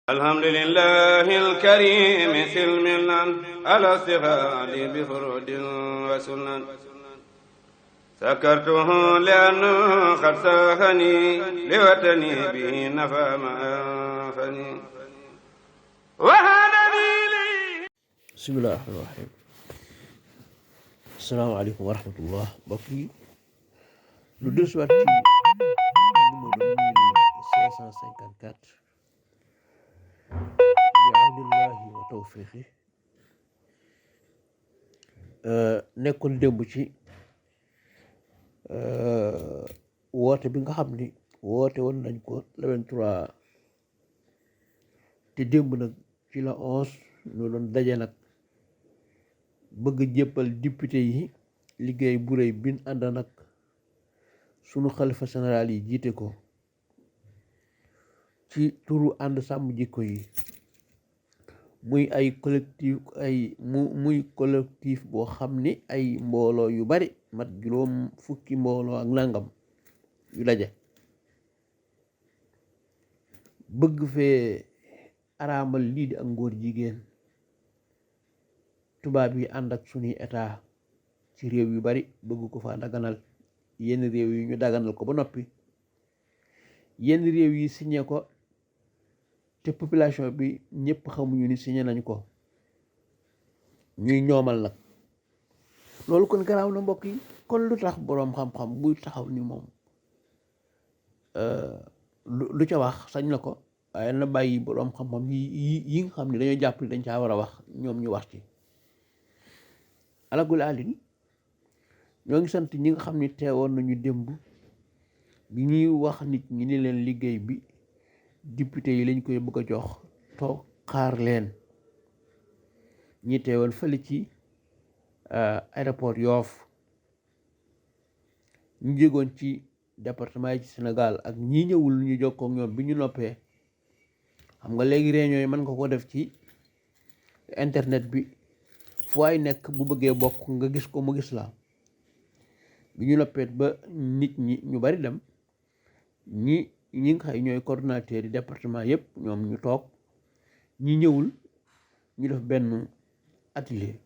alhamdulillahi alkarim silmilan ala stighaali bi furudin wa sunan sakartuhu li'anna qad saahani liwatani bihi nafa ma anfani wa hadani li bismillahi rahmaani rahiim. asalaamaaleykum wa rahmatullah. mbokk yi lu dellusiwaat ci numéro 1554 bi awnillahi wa tawfiqi nekkoon démb ci woote bi nga xam ni woote woon nañ ko le 23 te démb nag ci la 11 ñu doon daje nag bëgg jéppal député yi liggéey bu rëy bin ànd nag sunu xalifa général yi jiite ko ci turu ànd sàmm jikko yi muy ay collectif muy collectif boo xam ni ay mbooloo yu bari mat juróom fukki mbooloo ak nangam yu daje bëgg fee araamal lii di ak ngóor jigéen. tubaab yi ànd ak suñuy état ci réew yu bari bëgg ko fa daganal yenn réew yi ñu daganal ko ba noppi yenn réew yi signé ko te population bi ñëpp xamuñu ni signé nañ ko ñuy ñoomal nag loolu kon garaaw na mbokk yi. kon lu tax boroom xam-xam buy taxaw ni moom lu ca wax sañ na ko waaye na bàyyi boroom xam-xam yi nga xam ne dañoo jàpp dañ caa war a wax ñoom ñu wax ci. alagul alin ñoo ngi sant ñi nga xam ni teewoon nañu démb bi ñuy wax nit ñi ni leen liggéey bi député yi lañ koy bëgg a jox toog xaar leen ñi teewoon fële ci aéroport Yoff ñu jégoon ci département yi ci Sénégal ak ñi ñëwul ñu jokkoo ak ñoom bi ñu noppee xam nga léegi réunion yi mën nga ko def ci internet bi fu ay nekk bu bëggee bokk nga gis ko mu gis la bi ñu noppeet ba nit ñi ñu bari dem ñi nga xay ñooy coordonnateur yi département yëpp ñoom ñu toog ñi ñëwul ñu def benn atelier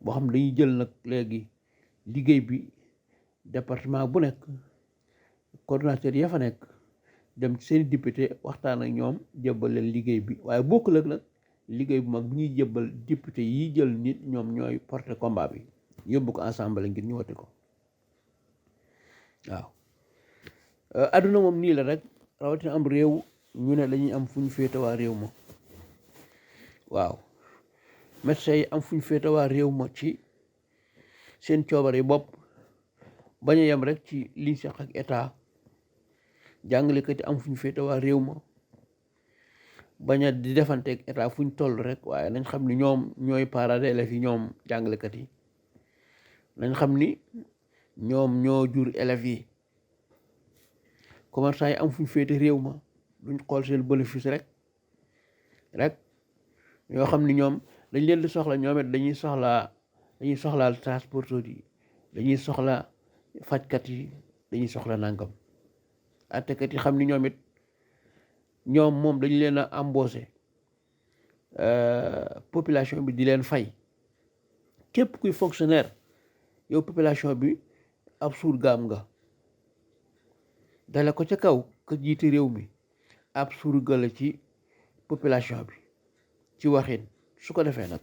boo xam dañuy jël nag léegi liggéey bi département bu nekk coordonnateur ya fa nekk dem ci seen député waxtaan ak ñoom jébbal leen liggéey bi waaye bokkul ak nag liggéey bu mag bu ñuy jébbal député yi jël nit ñoom ñooy porter combat bi yóbbu ko ensemble ngir ñu wote ko waaw. adduna moom nii la rek rawatina am réew ñu ne dañuy am fu ñu féete waa réew ma waaw médecins yi am fu ñu féete waa réew ma ci seen coobare yi bopp bañ a yem rek ci liñ seq ak état jàngalekat yi am fu ñu féete waa réew ma bañ a di defanteeg état fu ñu toll rek waaye nañ xam ni ñoom ñooy parents d'élèves yi ñoom jàngalekat yi nañ xam ni ñoom ñoo jur élèves yi commerçant yi am fu ñu féete réew ma duñ xool seen bénéfice rek ñoo xam ni ñoom dañ leen di soxla ñoom it dañuy soxlaal transporteurs yi dañuy soxla fajkat yi dañuy soxla nangam àttekat yi xam ni ñoom it ñoom moom dañu leen a embauché population bi di leen fay képp kuy fonctionnaire yow population bi ab surgaam nga dale ko ca kaw ka jiite réew mi ab surga la ci population bi ci waxin su ko defee nag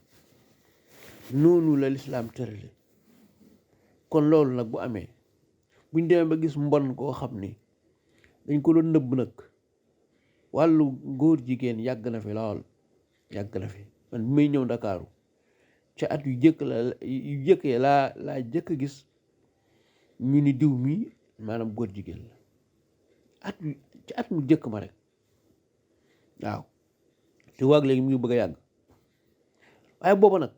noonu la lislaam tërale kon loolu nag bu amee buñ demee ba gis mbon koo xam ni dañ ko doon nëbb nag wàllu góor jigéen yàgg na fi lool yàgg na fi man bi may ñëw Ndakaaru ca at yu jëkk laa jëkk gis ñu ni diw mi maanaam góor jigéen la ci at mu jëkk ma rek waaw te waag léegi mu ngi bëgg a yàgg waaye booba nag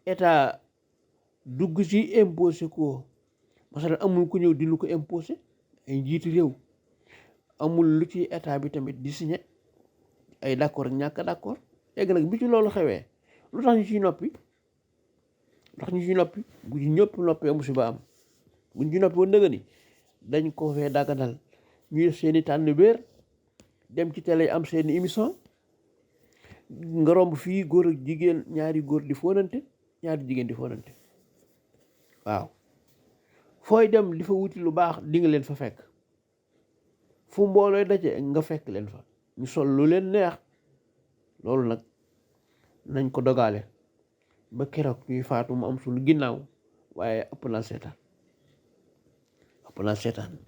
état dugg ci imposé ko masalan amul ku ñëw di lu ko imposé ay njiiti réew amul lu ci état bi tamit di signé ay d'accord ak ñàkk d'accord léegi nag bi ci loolu xewee lu tax ñu ciy noppi bu ci ñëpp noppee musiba am buñ ci noppi ba ndëgë ni dañ ko fee daganal ñu def seeni tànn béer dem ci télé am seen émission nga romb fii góor ak jigéen ñaari góor di fóonante ñaari jigéen di fóonante waaw fooy dem di fa wuti lu baax di nga leen fa fekk fu mboolooy daje nga fekk leen fa ñu sol lu leen neex loolu nag nañ ko dogale ba keroog ñuy faatu mu am suñu ginnaaw waaye ëpp naa seetaan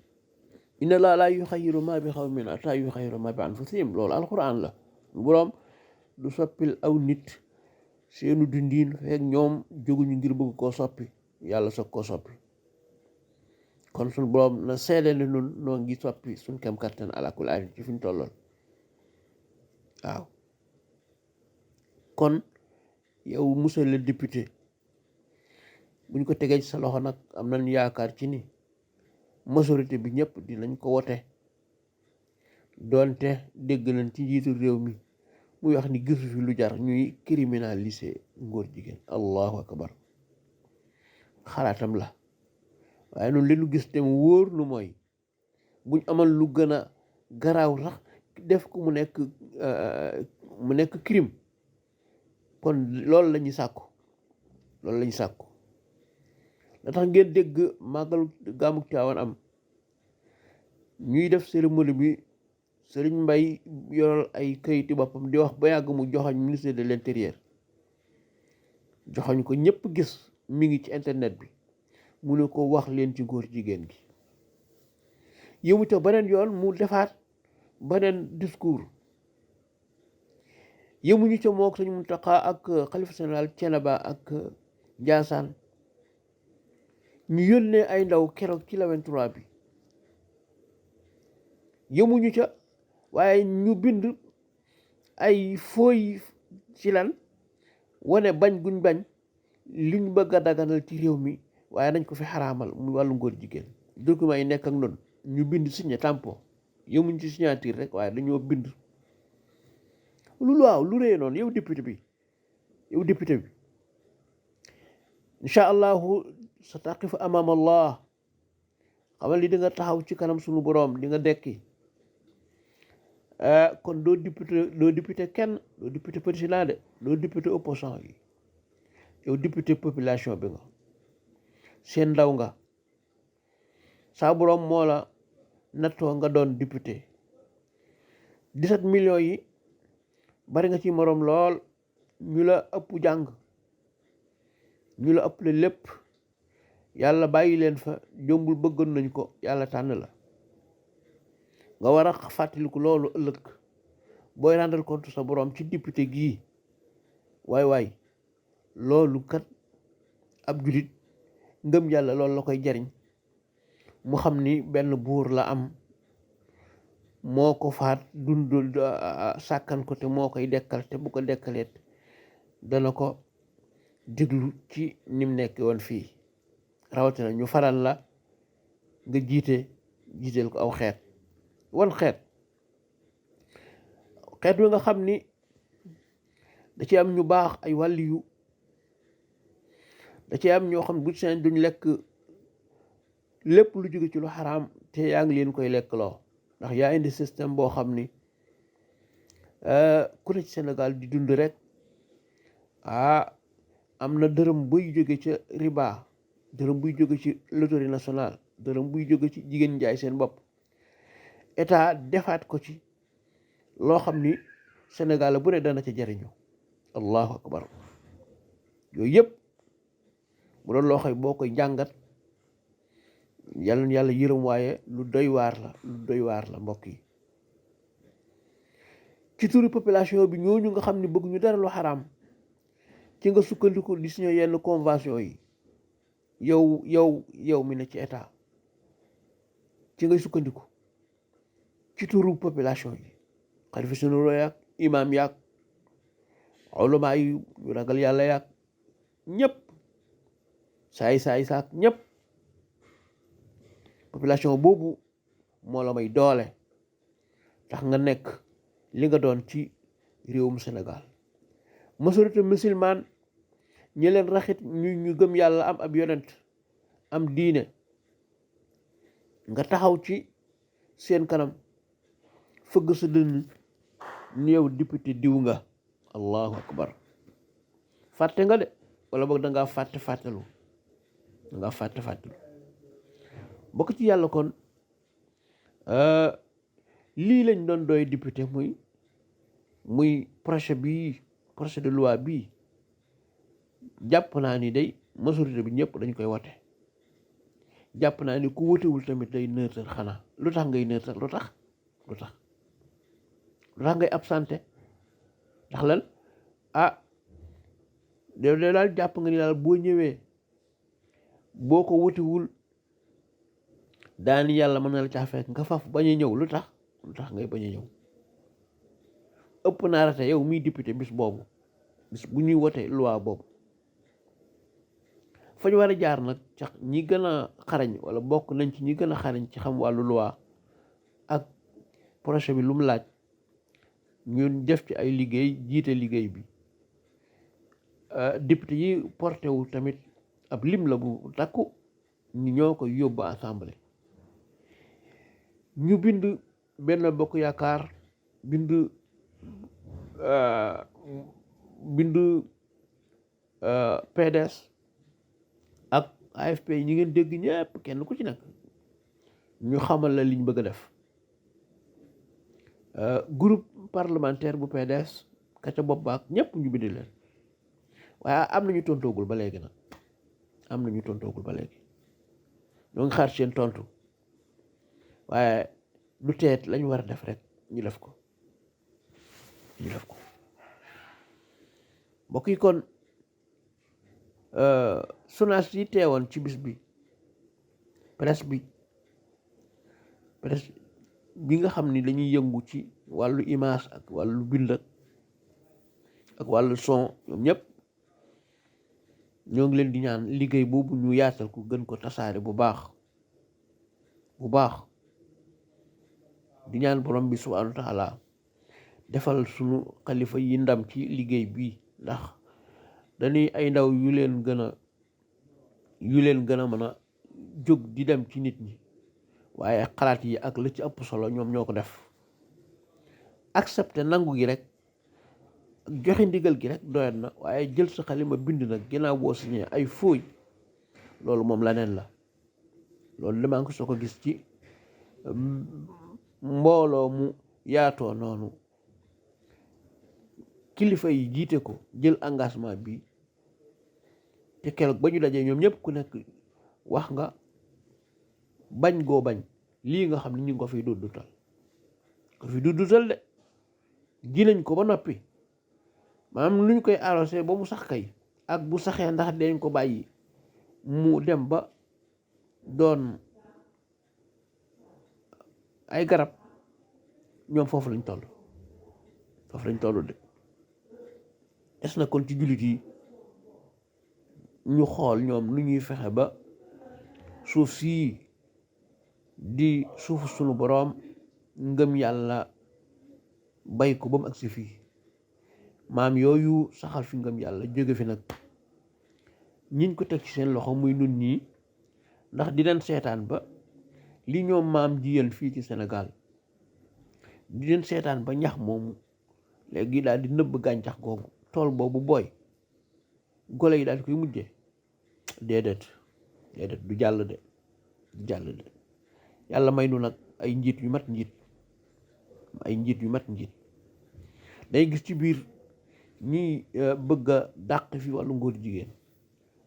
inna laa laa yuxayyiru maa bi xawmin hattaa yuxayyiru maa bi anfusihim loolu alquran la boroom du soppil aw nit seenu dundiin fekk ñoom jóguñu ngir bëgg koo soppi yàlla soog koo soppi kon suñ boroom na seede ne nun noo ngi soppi suñ kem kattan ala kulli haal ci fi ñu tolloon waaw kon yow monsieur le député buñ ko tegee ci sa loxo nag am nañ yaakaar ci ni majorité bi ñëpp dinañ ko wote doonte dégg nañ ci njiitu réew mi muy wax ni gisu fi lu jar ñuy criminaliser ngóor jigéen allahu akbar xalaatam la waaye noonu li nu gis te mu wóor nu mooy buñ amal lu gën a garaaw sax def ko mu nekk crime kon loolu la ñuy sàkku da tax ngeen dégg màggalu gàmmu Tiwaawan am ñuy def cérémonie bi Sëriñ Mbay yoral ay kayiti boppam di wax ba yàgg mu joxoñ ministre de l'intérieur joxoñ ko ñëpp gis mi ngi ci internet bi mu ne ko wax leen ci góor jigéen gi yëmu ca beneen yoon mu defaat beneen discours yëmuñu ca mook Sëriñ Muntaxa ak xalifa général Thiénaba ak Njaasaan ñu yónnee ay ndaw keroog ci la 23 bi yëmuñu ca waaye ñu bind ay fooy ci lan wane bañ guñ bañ liñ bëgg a daganal ci réew mi waaye nañ ko fi xaraamal mu wàllu ngóor jigéen document yi nekk ak noonu ñu bind signé tampon yëmuñ ci signature rek waaye dañoo bind lu waaw lu rëy noonu yow député bi incha allahu sa taqifu amam allah xamal li di nga taxaw ci kanam sunu boroom di nga dekki kon doo député kenn doo député président de doo député opposant yi yow député population bi nga seen ndaw nga saa boroom moo la nattoo nga doon député 17 millions yi bari nga ci moroom lool ñu la ëpp jàng ñu la ëpp le lépp yàlla bàyyi leen fa jombul bëggoon nañ ko yàlla tànn la nga war a fàttaliku loolu ëllëg booy rendre compte sa boroom ci député gii waay loolu kat ab julit ngëm yàlla loolu la koy jariñ mu xam ni benn buur la am moo ko faat dund sàkkan ko te moo koy dekkal te bu ko dekkaleet dana ko déglu ci nim nekk woon fii rawatina ñu faral la nga jiiteel ko aw xeet wan xeet wi nga xam ni da ci am ñu baax ay wàlliyu da ci am ñoo xam bu seen duñ lekk lépp lu jóge ci lu xaraam te yaa ngi leen koy lekk loo ndax yaa indi système boo xam ni ku ne ci Sénégal di dund rek am na dërëm buy jóge ca riba dërëm buy jóge ci loterie nationale dërëm buy jóge ci jigéen njaay seen bopp état defaat ko ci loo xam ni Sénégal bu ne dana ca jariñu allahu akbar yooyu yëpp bu doon loo xam boo koy jàngat yàlla na yàlla yërëm waaye lu doy waar la mbokk yi ci turi population bi ñooñu nga xam ne bëgguñu dara lu xaraam ci nga sukkandiku di signé yenn convention yi yow mi ne ci état ci ngay sukkandiku ci turu population yi xalifa généraux yaag imam yaag ulama yi yu ragal yàlla yaag ñëpp saay saak ñëpp population boobu moo la may doole tax nga nekk li nga doon ci réewum Sénégal majorité musulmane ñi leen raxit ñu gëm yàlla am ab yonent am diine nga taxaw ci seen kanam fëgg sa dënn ni yow député diw nga. allahu akbar. fàtte nga de wala boog da ngaa fàttelu bokk ci yàlla kon lii lañ doon doy député muy projet de loi bii jàpp naa ni day majorité bi ñëpp dañ koy wote. jàpp naa ni ku wotewul tamit day neutre. xanaa lu tax ngay neutre? lu tax ngay absenté? ndax lan de daal jàpp nga ni daal boo ñëwee boo ko wotewul daani yàlla mën na la caa fekk nga faf bañ a ñëw. lu tax ngay bañ a ñëw? ëpp naa rate yow miy député bis bu ñuy wote loi boobu fa ñu war a jaar nag cax ñi gën a xarañ wala bokk nañ ci ñi gën a xarañ ci xam wàllu loi ak projet bi lu mu laaj ñun def ci ay liggéey jiite liggéey bi. député yi porté wu tamit ab lim la bu takku ñu ñoo ko yóbbu assemblée. ñu bind benn bokk yaakaar bind PDS ak AFP ñi ngeen dégg ñëpp kenn ku ci nekk ñu xamal la liñ bëgg a def. groupe parlementaire bu PDS ka ca bopp baak ñëpp ñu bind leen waaye am nañu tontoogul ba léegi nag ñoo ngi xaar seen tontu waaye lu teet lañ war a def rek ñu def ko mbokk yi kon journaliste yi teewoon ci bis bi presse bi nga xam ni dañuy yëngu ci wàllu image ak wàllu bind ak wàllu son ñoom ñëpp ñoo ngi leen di ñaan liggéey boobu ñu yaatal ko gën ko tasaare bu baax di ñaan borom bi subhanahu wa taala defal sunu xalifa yi ndam ci liggéey bii ndax dañuy ay ndaw yu leen gën a mën a jóg di dem ci nit ñi waaye xalaat yi ak la ci ëpp solo ñoom ñoo ko def. accepté nangu gi rek joxe ndigal gi rek doyat na waaye jël sa xalima bind nag ginnaaw boo signé ay fooy loolu moom leneen la. loolu damaa ko soo ko gis ci mbooloo mu yaatoo noonu kilifa yi jiite ko jël engagement bi te keroog ba ñu dajee ñoom ñëpp ku nekk wax nga bañ goo bañ lii nga xam ne ñu ngi ko fi duddutal de ji nañ ko ba noppi maanaam nuñ koy arrosé ba mu sax kay ak bu saxee ndax dañ ko bàyyi mu dem ba doon ay garab ñoom foofu lañ toll de des na kon ci jullit yi ñu xool ñoom nu ñuy fexe ba suuf sii di suufu sunu boroom ngëm yàlla bay ko ba mu agsi fii maam yooyu saxal fi ngëm yàlla jóge fi nag ñiñ ko teg ci seen loxo muy nun ñii ndax dinañ seetaan ba li ñoom maam jiyal fii ci Sénégal dinañ seetaan ba ñax moomu léegi daal di nëbb gàncax googu tool boobu booy golo yi daal di koy mujjee déedéet du jàll de yàlla may nu nag ay njiit yu mat njiit day gis ci biir ñi bëgg a dàq fi wàllu ngóor jigéen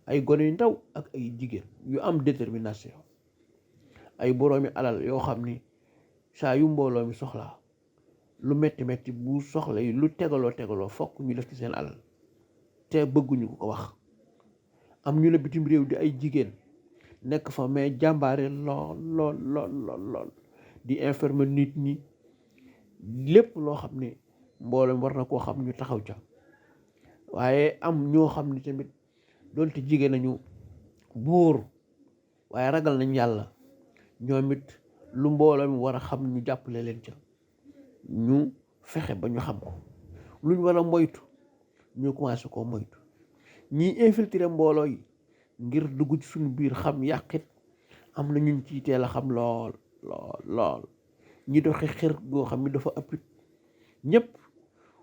ay gone yu ndaw ak ay jigéen yu am détermination ay boroomi alal yoo xam ni saa yu mbooloo mi soxlaa lu metti bu soxla yi lu tegaloo fokk ñu def ci seen alal te bëgguñu ko wax. am ñu ne bitim réew di ay jigéen nekk fa mais jàmbaare lool di informer nit ñi lépp loo xam ne mbooloo mi war na koo xam ñu taxaw ca waaye am ñoo xam ni tamit doonte jigéen nañu buur waaye ragal nañ yàlla ñoom it lu mbooloo mi war a xam ñu jàppale leen ca ñu fexe ba ñu xam ko luñ war a moytu ñu commencé koo moytu ñii infiltré mbooloo yi ngir dugg ci suñu biir xam yàqit am na ñun ciy teel a xam lool ñi doxe xër goo xam ni dafa ëppit ñëpp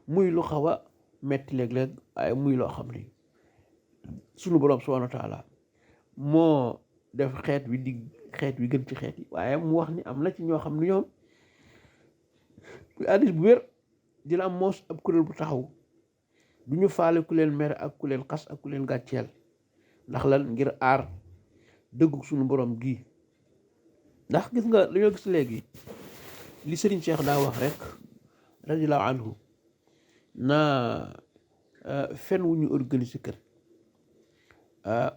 muy lu xaw a metti léeg-léeg waaye muy loo xam ni sunu borom subhanahu wa taala moo def xeet wi di xeet wi gën ci xeet yi waaye mu wax ni am na ci ñoo xam ni ñoom hadiis bu wér dina am moos ab kuréel bu taxaw du ñu faale ku leen mere ak ku leen xas ak ku leen gàcceel ndax lan ngir aar dëggu sunu borom gi. ndax gis nga dañoo gis léegi li Serigne Cheikh daa wax rek radiyallahu anhu naa fen wu ñu organiser kër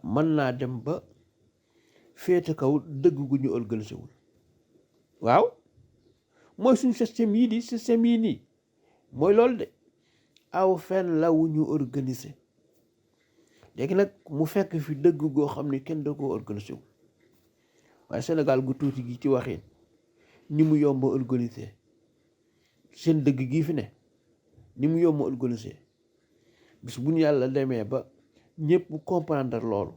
mën naa dem ba féete kaw dëgg gu ñu organiser wul. waaw mooy suñu système yii di système yii nii mooy loolu de aw fen la wu ñu organiser léegi nag mu fekk fi dëgg goo xam ne kenn da koo organiser wul waaye Sénégal gu tuuti gi ci waxin ni mu yomb organiser seen dëgg gii fi ne ni mu yomb organiser bis bu ñu yàlla demee ba ñëpp comprendre loolu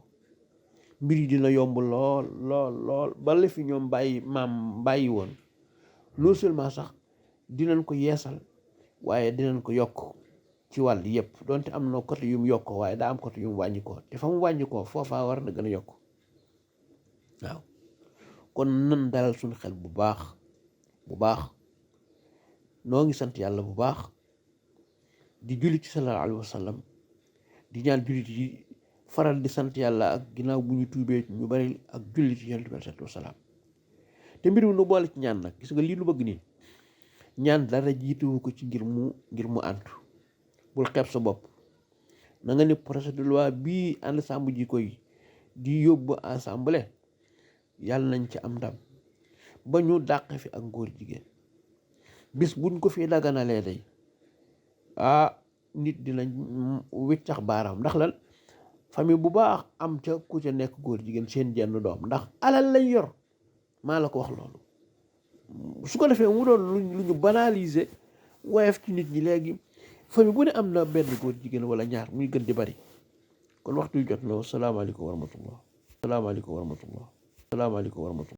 mbir yi dina yomb lool lool lool ba la fi ñoom bàyyi woon non seulement sax dinañ ko yeesal waaye dinañ ko yokk ci wàll yëpp donte am na côté yu mu yokk waaye daa am côté yu mu wàññi ko te fa mu wàññi ko foofaa war na gën a yokk. waaw kon nan dalal suñu xel bu baax noo ngi sant yàlla bu baax di julli ci sallallahu alayhi wa sallam di ñaan jullit yi faral di sant yàlla ak ginnaaw bu ñu tuubee ñu bari ak julli ci yonent bi sallallahu alayhi wa sallam te mbir mi nu boole ci ñaan nag gis nga lii nu bëgg nii ñaan dara jiituwu ko ci ngir mu àntu bul xeeb sa bopp na nga ne projet de loi bii ànd sàmm ji koy di yóbbu assemblée yàlla nañ ci am ndam ba ñu dàq fi ak ngóor jigéen bis buñ ko fi daganalee day nit dinañ wiccax baaraam ndax lan famille bu baax am ca ku ca nekk góor jigéen seen jenn doom ndax alal lañ yor maa la ko wax loolu su ko defee mu doon lu ñu banaliser woyof ci nit ñi léegi famille bu ne am na benn góor jigéen wala ñaar muy gën di bari kon waxtu yu jot na salaamaaleykum wa rahmatullah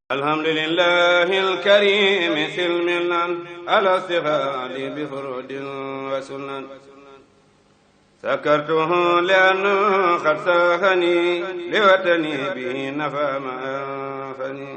alhamdulillahi alkarim silmilan ala stighaali bi furudin wa sunan sakartuhu li'anna qad saxani liwatani bi nafa ma anfani